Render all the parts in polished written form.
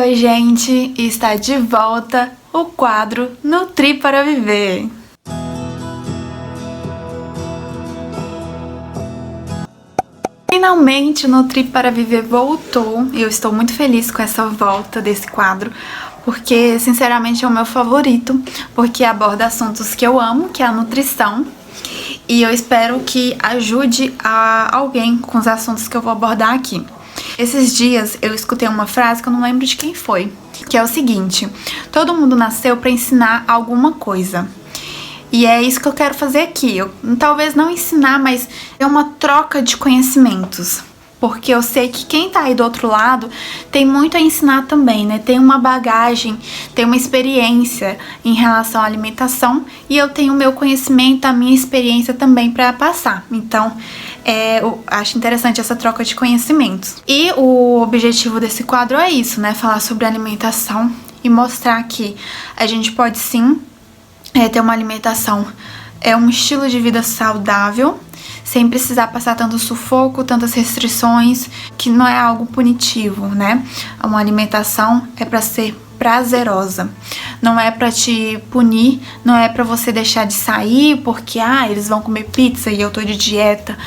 Oi, gente! Está de volta o quadro Nutri para Viver. Finalmente, o Nutri para Viver voltou e eu estou muito feliz com essa volta desse quadro, porque, sinceramente, é o meu favorito, porque aborda assuntos que eu amo, que é a nutrição, e eu espero que ajude a alguém com os assuntos que eu vou abordar aqui. Esses dias eu escutei uma frase que eu não lembro de quem foi, que é o seguinte: todo mundo nasceu para ensinar alguma coisa. E é isso que eu quero fazer aqui. Talvez não ensinar, mas é uma troca de conhecimentos. Porque eu sei que quem tá aí do outro lado tem muito a ensinar também, né? Tem uma bagagem, tem uma experiência em relação à alimentação. E eu tenho o meu conhecimento, a minha experiência também para passar. Então, eu acho interessante essa troca de conhecimentos. E o objetivo desse quadro é isso, né? Falar sobre alimentação e mostrar que a gente pode sim ter uma alimentação, um estilo de vida saudável, sem precisar passar tanto sufoco, tantas restrições, que não é algo punitivo, né? Uma alimentação é para ser prazerosa, não é para te punir, não é para você deixar de sair porque eles vão comer pizza e eu tô de dieta,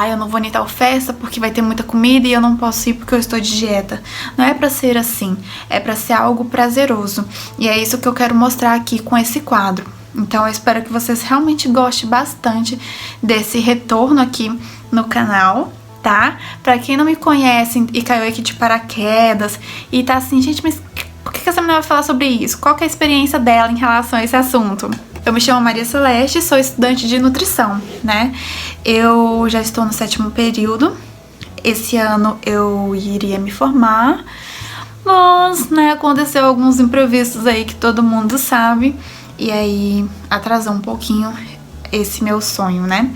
eu não vou em tal festa porque vai ter muita comida e eu não posso ir porque eu estou de dieta. Não é para ser assim, é para ser algo prazeroso, e é isso que eu quero mostrar aqui com esse quadro. Então eu espero que vocês realmente gostem bastante desse retorno aqui no canal, tá? Pra quem não me conhece e caiu aqui de paraquedas e tá assim, gente, mas por que essa menina vai falar sobre isso? Qual que é a experiência dela em relação a esse assunto? Eu me chamo Maria Celeste, sou estudante de nutrição, né? Eu já estou no 7º período. Esse ano eu iria me formar, mas, né, aconteceu alguns imprevistos aí que todo mundo sabe. E aí atrasou um pouquinho esse meu sonho, né?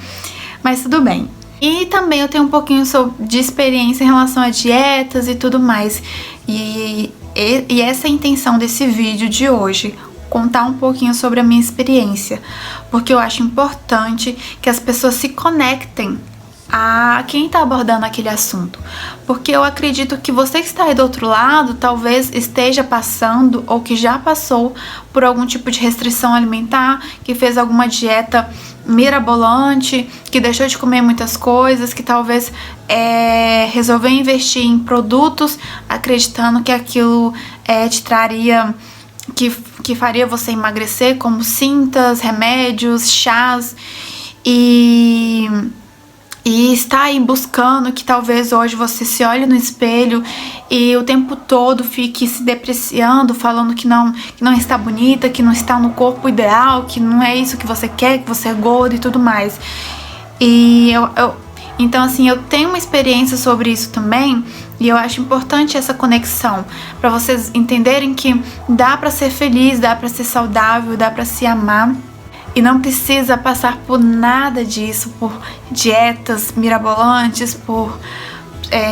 Mas tudo bem. E também eu tenho um pouquinho de experiência em relação a dietas e tudo mais. E essa é a intenção desse vídeo de hoje, contar um pouquinho sobre a minha experiência. Porque eu acho importante que as pessoas se conectem a quem está abordando aquele assunto, porque eu acredito que você que está aí do outro lado talvez esteja passando ou que já passou por algum tipo de restrição alimentar, que fez alguma dieta mirabolante, que deixou de comer muitas coisas, que talvez resolveu investir em produtos acreditando que aquilo te traria, que faria você emagrecer, como cintas, remédios, chás, e está aí buscando que talvez hoje você se olhe no espelho e o tempo todo fique se depreciando, falando que não está bonita, que não está no corpo ideal, que não é isso que você quer, que você é gorda e tudo mais. E então assim, eu tenho uma experiência sobre isso também, e eu acho importante essa conexão, para vocês entenderem que dá para ser feliz, dá para ser saudável, dá para se amar. E não precisa passar por nada disso, por dietas mirabolantes, por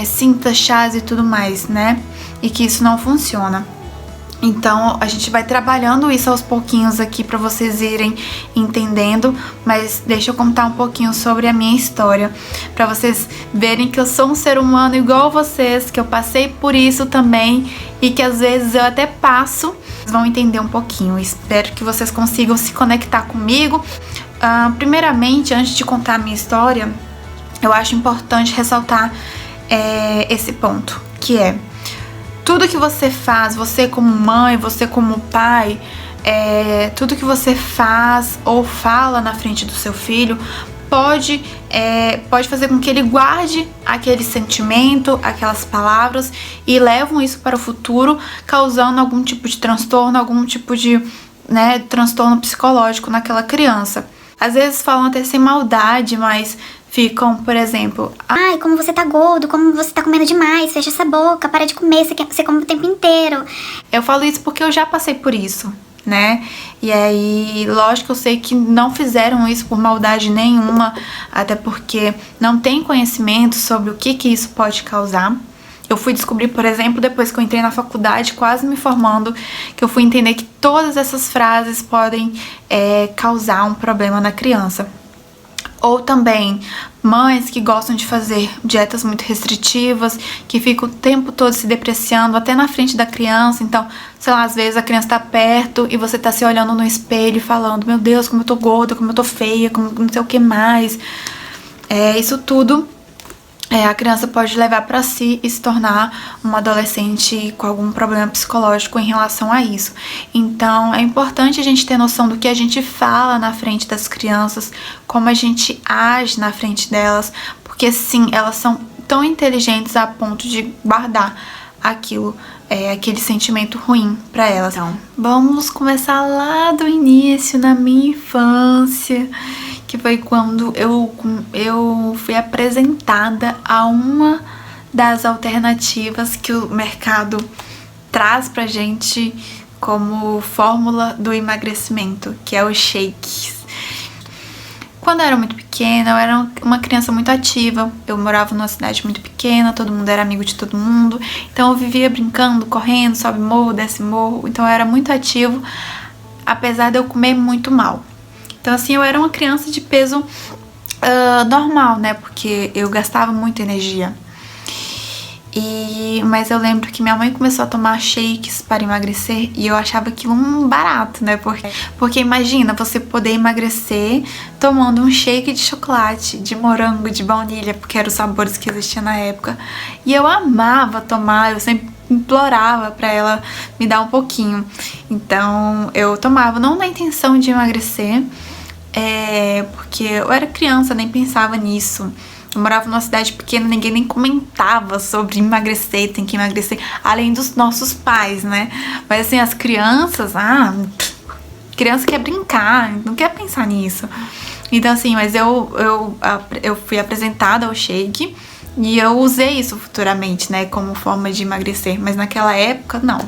cintas, chás e tudo mais, né? E que isso não funciona. Então a gente vai trabalhando isso aos pouquinhos aqui para vocês irem entendendo, mas deixa eu contar um pouquinho sobre a minha história, para vocês verem que eu sou um ser humano igual a vocês, que eu passei por isso também e que às vezes eu até passo. Vocês vão entender um pouquinho, espero que vocês consigam se conectar comigo. Primeiramente, antes de contar a minha história, eu acho importante ressaltar esse ponto, que é: tudo que você faz, você como mãe, você como pai, tudo que você faz ou fala na frente do seu filho pode fazer com que ele guarde aquele sentimento, aquelas palavras, e levam isso para o futuro, causando algum tipo de transtorno, algum tipo de transtorno psicológico naquela criança. Às vezes falam até sem maldade, mas ficam, por exemplo: ai, como você tá gordo, como você tá comendo demais, fecha essa boca, para de comer, você come o tempo inteiro. Eu falo isso porque eu já passei por isso, né? E aí, lógico, eu sei que não fizeram isso por maldade nenhuma, até porque não tem conhecimento sobre o que isso pode causar. Eu fui descobrir, por exemplo, depois que eu entrei na faculdade, quase me formando, que eu fui entender que todas essas frases podem causar um problema na criança. Ou também mães que gostam de fazer dietas muito restritivas, que ficam o tempo todo se depreciando, até na frente da criança. Então, sei lá, às vezes a criança tá perto e você tá se olhando no espelho e falando: meu Deus, como eu tô gorda, como eu tô feia, como não sei o que mais. Isso tudo a criança pode levar pra si e se tornar uma adolescente com algum problema psicológico em relação a isso. Então, é importante a gente ter noção do que a gente fala na frente das crianças, como a gente age na frente delas, porque sim, elas são tão inteligentes a ponto de guardar aquilo, aquele sentimento ruim pra elas. Então, vamos começar lá do início, na minha infância, que foi quando eu fui apresentada a uma das alternativas que o mercado traz pra gente como fórmula do emagrecimento, que é o shakes. Quando eu era muito pequena, eu era uma criança muito ativa. Eu morava numa cidade muito pequena, todo mundo era amigo de todo mundo. Então eu vivia brincando, correndo, sobe morro, desce morro. Então eu era muito ativo, apesar de eu comer muito mal. Então assim, eu era uma criança de peso normal, né? Porque eu gastava muita energia. Mas eu lembro que minha mãe começou a tomar shakes para emagrecer e eu achava aquilo um barato, né? Porque imagina você poder emagrecer tomando um shake de chocolate, de morango, de baunilha, porque eram os sabores que existiam na época. E eu amava tomar, eu sempre implorava pra ela me dar um pouquinho. Então eu tomava, não na intenção de emagrecer, porque eu era criança, nem pensava nisso. Eu morava numa cidade pequena, ninguém nem comentava sobre emagrecer, tem que emagrecer, além dos nossos pais, né? Mas assim, as crianças, criança quer brincar, não quer pensar nisso. Então assim, mas eu fui apresentada ao shake e eu usei isso futuramente, né, como forma de emagrecer, mas naquela época, não.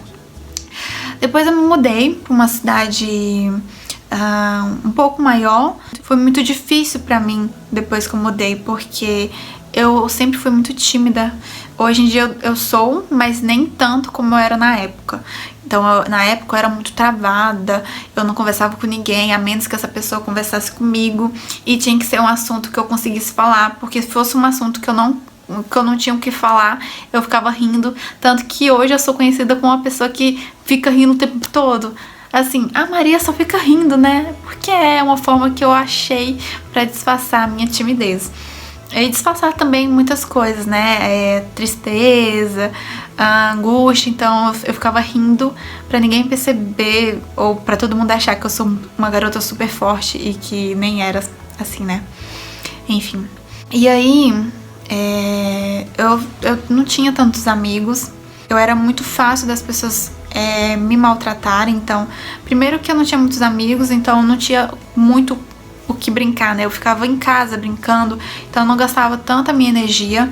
Depois eu me mudei pra uma cidade um pouco maior. Foi muito difícil pra mim depois que eu mudei, porque eu sempre fui muito tímida. Hoje em dia eu sou, mas nem tanto como eu era na época. Então na época eu era muito travada, eu não conversava com ninguém, a menos que essa pessoa conversasse comigo, e tinha que ser um assunto que eu conseguisse falar, porque se fosse um assunto que eu não tinha o que falar, eu ficava rindo. Tanto que hoje eu sou conhecida como uma pessoa que fica rindo o tempo todo. Assim, a Maria só fica rindo, né? Porque é uma forma que eu achei pra disfarçar a minha timidez. E disfarçar também muitas coisas, né? Tristeza, angústia. Então eu ficava rindo pra ninguém perceber, ou pra todo mundo achar que eu sou uma garota super forte e que nem era assim, né? Enfim. E aí, eu não tinha tantos amigos. Eu era muito fácil das pessoas me maltratarem. Então, primeiro que eu não tinha muitos amigos, então eu não tinha muito o que brincar, né? Eu ficava em casa brincando, então eu não gastava tanta minha energia.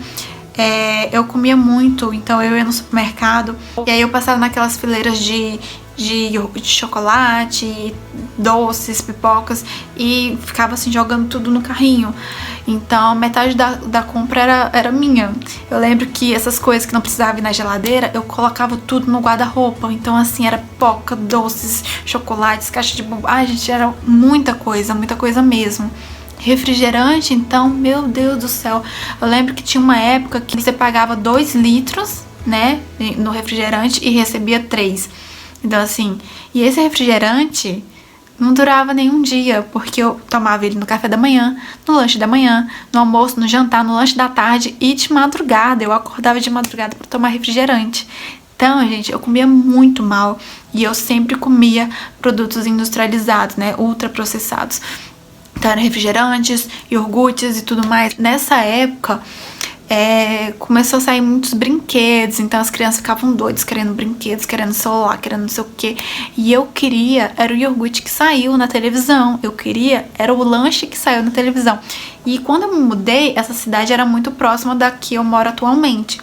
Eu comia muito, então eu ia no supermercado e aí eu passava naquelas fileiras de chocolate, doces, pipocas, e ficava assim jogando tudo no carrinho. Então metade da compra era minha. Eu lembro que essas coisas que não precisavam ir na geladeira, eu colocava tudo no guarda-roupa. Então assim, era pipoca, doces, chocolates, caixa de bobagem, gente, era muita coisa mesmo. Refrigerante, então, meu Deus do céu. Eu lembro que tinha uma época que você pagava 2 litros, né, no refrigerante e recebia 3. Então assim, e esse refrigerante não durava nenhum dia, porque eu tomava ele no café da manhã, no lanche da manhã, no almoço, no jantar, no lanche da tarde e de madrugada. Eu acordava de madrugada para tomar refrigerante. Então, gente, eu comia muito mal e eu sempre comia produtos industrializados, né, ultraprocessados. Então, eram refrigerantes, iogurtes e tudo mais. Nessa época, começou a sair muitos brinquedos, então as crianças ficavam doidas querendo brinquedos, querendo celular, querendo não sei o que. E eu queria, era o iogurte que saiu na televisão, era o lanche que saiu na televisão. E quando eu me mudei, essa cidade era muito próxima da que eu moro atualmente,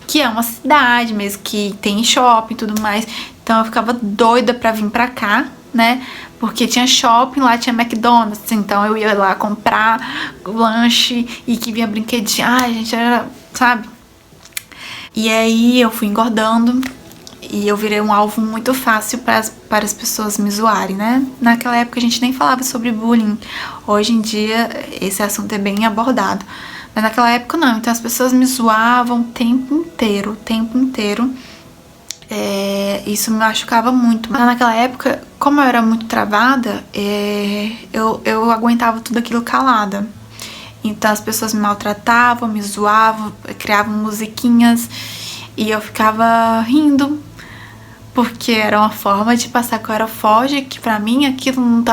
que é uma cidade mesmo, que tem shopping e tudo mais. Então eu ficava doida pra vir pra cá, né? Porque tinha shopping, lá tinha McDonald's, então eu ia lá comprar lanche e que vinha brinquedinho. Ai, gente, era, sabe? E aí eu fui engordando E eu virei um alvo muito fácil para as pessoas me zoarem, né? Naquela época a gente nem falava sobre bullying. Hoje em dia esse assunto é bem abordado. Mas naquela época não. Então as pessoas me zoavam o tempo inteiro, isso me machucava muito. Mas naquela época, como eu era muito travada, eu aguentava tudo aquilo calada. Então as pessoas me maltratavam, me zoavam, criavam musiquinhas e eu ficava rindo, porque era uma forma de passar que eu era forte, que pra mim aquilo não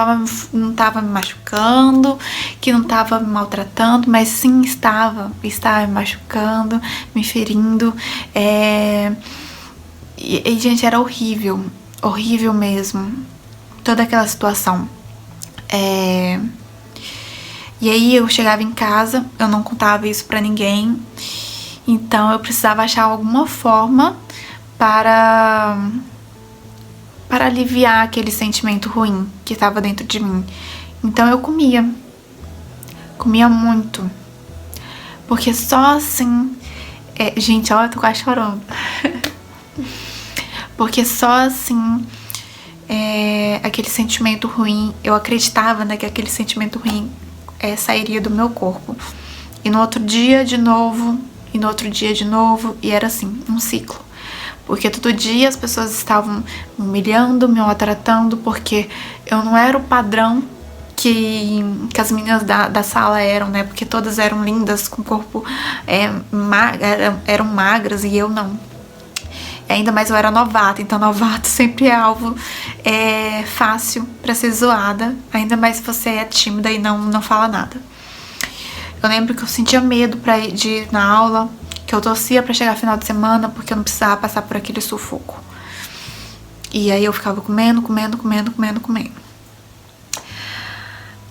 tava me machucando, que não tava me maltratando, mas sim estava me machucando, me ferindo. E gente, era horrível mesmo, toda aquela situação. E aí eu chegava em casa, eu não contava isso pra ninguém, então eu precisava achar alguma forma para aliviar aquele sentimento ruim que estava dentro de mim. Então eu comia muito, porque só assim, gente, ó, eu tô quase chorando. Porque só assim, aquele sentimento ruim, eu acreditava, né, que aquele sentimento ruim sairia do meu corpo. E no outro dia de novo, e no outro dia de novo, e era assim, um ciclo. Porque todo dia as pessoas estavam me humilhando, me maltratando, porque eu não era o padrão que as meninas da sala eram, né? Porque todas eram lindas, com corpo eram magras, e eu não. Ainda mais eu era novata, então novato sempre é alvo fácil pra ser zoada, ainda mais se você é tímida e não fala nada. Eu lembro que eu sentia medo de ir na aula, que eu torcia pra chegar final de semana, porque eu não precisava passar por aquele sufoco. E aí eu ficava comendo.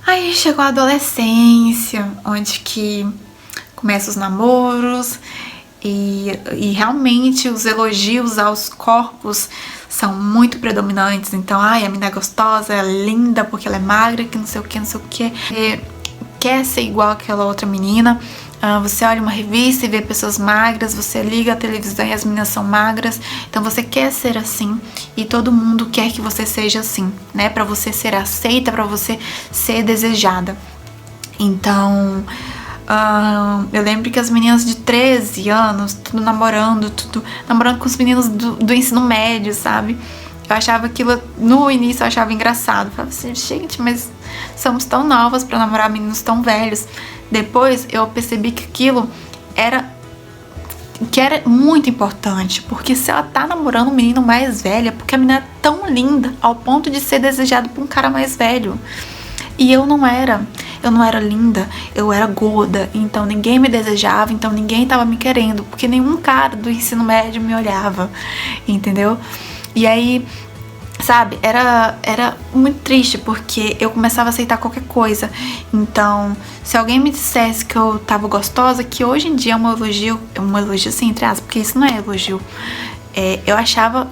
Aí chegou a adolescência, onde que começam os namoros, e realmente os elogios aos corpos são muito predominantes. Então, a menina é gostosa, é linda porque ela é magra, que não sei o que. Quer ser igual àquela outra menina. Você olha uma revista e vê pessoas magras, você liga a televisão e as meninas são magras, então você quer ser assim, e todo mundo quer que você seja assim, né? Pra você ser aceita, pra você ser desejada. Então, eu lembro que as meninas de 13 anos, tudo namorando com os meninos do ensino médio, sabe? Eu achava aquilo, no início eu achava engraçado. Eu falava assim, gente, mas somos tão novas pra namorar meninos tão velhos. Depois eu percebi que aquilo era muito importante, porque se ela tá namorando um menino mais velho, é porque a menina é tão linda ao ponto de ser desejada por um cara mais velho. E eu não era linda, eu era gorda, então ninguém me desejava, então ninguém tava me querendo, porque nenhum cara do ensino médio me olhava, entendeu? E aí, sabe, era muito triste, porque eu começava a aceitar qualquer coisa. Então, se alguém me dissesse que eu tava gostosa, que hoje em dia é um elogio assim, entre aspas, porque isso não é elogio, eu achava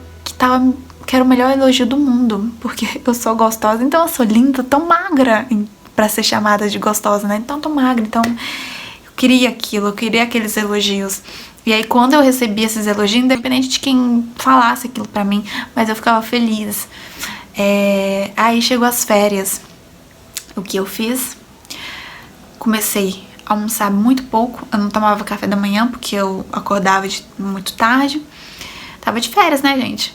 que era o melhor elogio do mundo, porque eu sou gostosa, então eu sou linda, tão magra pra ser chamada de gostosa, né? Então, tô magra, então eu queria aquilo, eu queria aqueles elogios. E aí quando eu recebia esses elogios, independente de quem falasse aquilo pra mim, mas eu ficava feliz. Aí chegou as férias. O que eu fiz? Comecei a almoçar muito pouco. Eu não tomava café da manhã porque eu acordava muito tarde. Tava de férias, né, gente?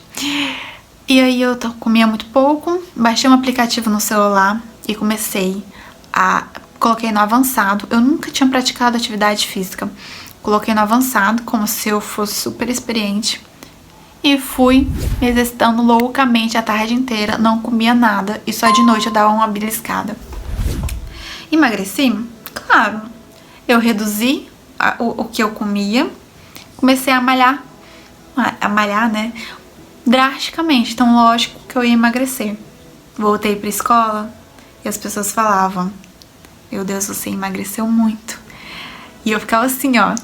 E aí eu comia muito pouco. Baixei um aplicativo no celular e coloquei no avançado. Eu nunca tinha praticado atividade física. Coloquei no avançado, como se eu fosse super experiente. E fui me exercitando loucamente a tarde inteira. Não comia nada. E só de noite eu dava uma beliscada. Emagreci? Claro. Eu reduzi o que eu comia. Comecei a malhar. Né? Drasticamente. Então, lógico que eu ia emagrecer. Voltei pra escola e as pessoas falavam: meu Deus, você emagreceu muito. E eu ficava assim, ó,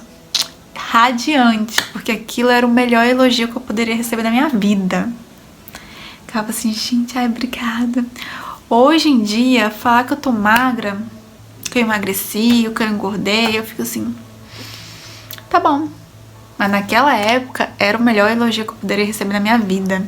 radiante, porque aquilo era o melhor elogio que eu poderia receber na minha vida. Ficava assim, gente, obrigada. Hoje em dia, falar que eu tô magra, que eu emagreci, que eu engordei, eu fico assim, tá bom, Mas naquela época era o melhor elogio que eu poderia receber na minha vida.